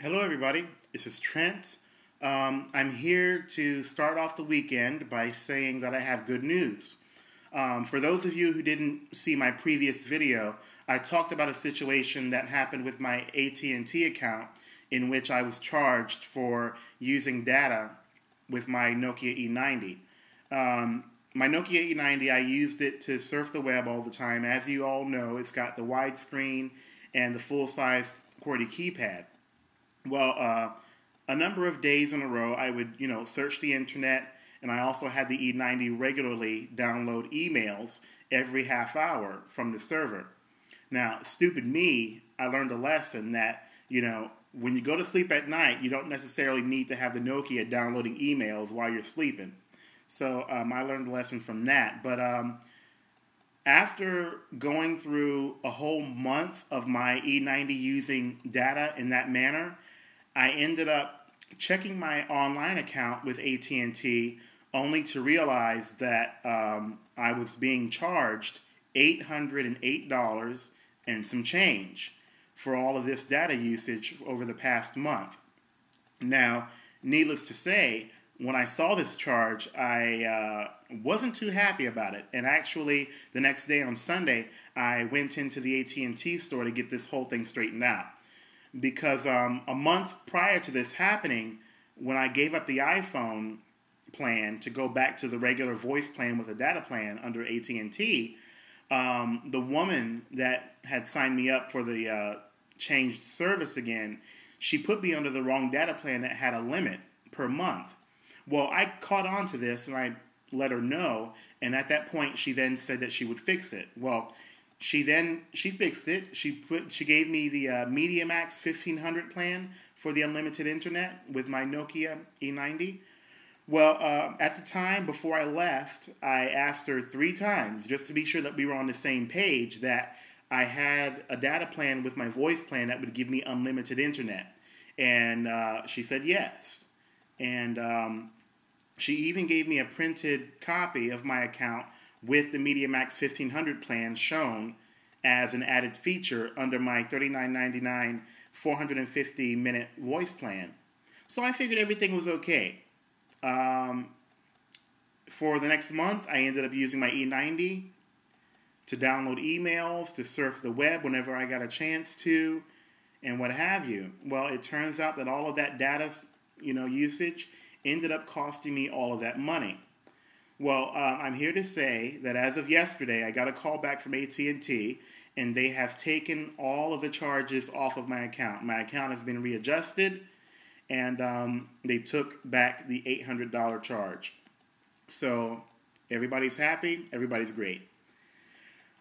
Hello, everybody. This is Trent. I'm here to start off the weekend by saying that I have good news. For those of you who didn't see my previous video, I talked about a situation that happened with my AT&T account in which I was charged for using data with my Nokia E90. My Nokia E90, I used it to surf the web all the time. As you all know, it's got the widescreen and the full-size QWERTY keypad. Well, a number of days in a row, I would, search the internet, and I also had the E90 regularly download emails every half hour from the server. Now, stupid me, I learned a lesson that, when you go to sleep at night, you don't necessarily need to have the Nokia downloading emails while you're sleeping. So I learned a lesson from that. But after going through a whole month of my E90 using data in that manner, I ended up checking my online account with AT&T only to realize that I was being charged $808 and some change for all of this data usage over the past month. Now, needless to say, when I saw this charge, I wasn't too happy about it. And actually, the next day on Sunday, I went into the AT&T store to get this whole thing straightened out. Because a month prior to this happening, when I gave up the iPhone plan to go back to the regular voice plan with a data plan under AT&T, the woman that had signed me up for the changed service again, she put me under the wrong data plan that had a limit per month. Well, I caught on to this and I let her know, and at that point she then said that she would fix it. Well, she fixed it. She gave me the MediaMax 1500 plan for the unlimited internet with my Nokia E90. Well, at the time before I left, I asked her 3 times just to be sure that we were on the same page, that I had a data plan with my voice plan that would give me unlimited internet. And she said yes. And she even gave me a printed copy of my account with the MediaMax 1500 plan shown as an added feature under my $39.99 450-minute voice plan. So I figured everything was okay. For the next month, I ended up using my E90 to download emails, to surf the web whenever I got a chance to, and what have you. Well, it turns out that all of that data, usage ended up costing me all of that money. Well, I'm here to say that as of yesterday, I got a call back from AT&T, and they have taken all of the charges off of my account. My account has been readjusted, and they took back the $800 charge. So everybody's happy, everybody's great.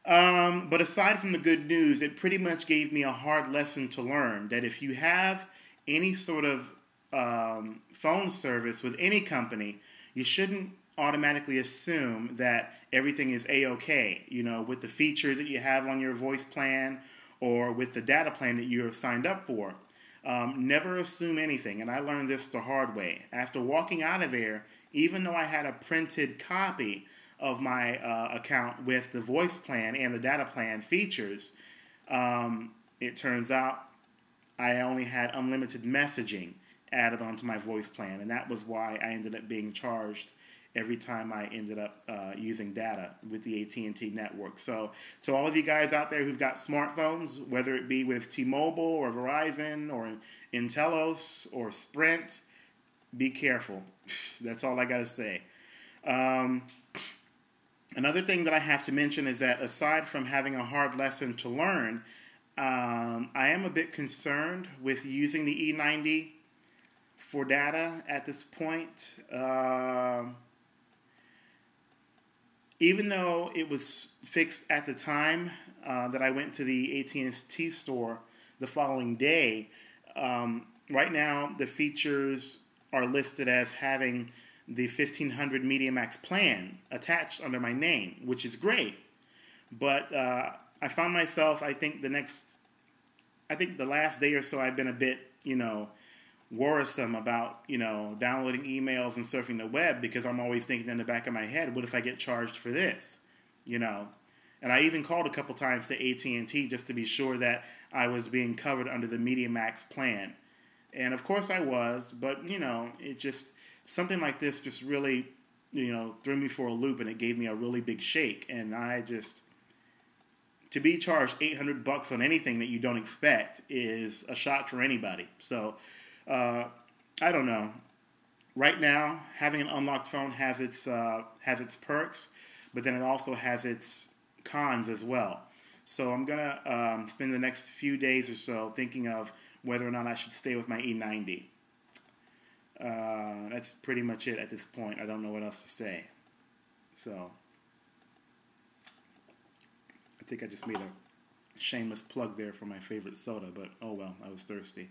But aside from the good news, it pretty much gave me a hard lesson to learn, that if you have any sort of phone service with any company, you shouldn't automatically assume that everything is A-okay, with the features that you have on your voice plan or with the data plan that you have signed up for. Never assume anything, and I learned this the hard way. After walking out of there, even though I had a printed copy of my account with the voice plan and the data plan features, it turns out I only had unlimited messaging added onto my voice plan, and that was why I ended up being charged every time I ended up using data with the AT&T network. So to all of you guys out there who've got smartphones, whether it be with T-Mobile or Verizon or Intelos or Sprint, be careful. That's all I got to say. Another thing that I have to mention is that aside from having a hard lesson to learn, I am a bit concerned with using the E90 for data at this point. Even though it was fixed at the time that I went to the AT&T store the following day, right now the features are listed as having the 1500 MediaMax plan attached under my name, which is great. But I found myself, I think the last day or so I've been a bit, worrisome about, downloading emails and surfing the web, because I'm always thinking in the back of my head, what if I get charged for this? And I even called a couple times to AT&T just to be sure that I was being covered under the MediaMax plan. And of course I was, but you know, it just, something like this just really, you know, threw me for a loop, and it gave me a really big shake. And I just, to be charged $800 on anything that you don't expect is a shock for anybody. So, I don't know. Right now, having an unlocked phone has its perks, but then it also has its cons as well. So I'm gonna spend the next few days or so thinking of whether or not I should stay with my E90. That's pretty much it at this point. I don't know what else to say. So I think I just made a shameless plug there for my favorite soda, but oh well, I was thirsty.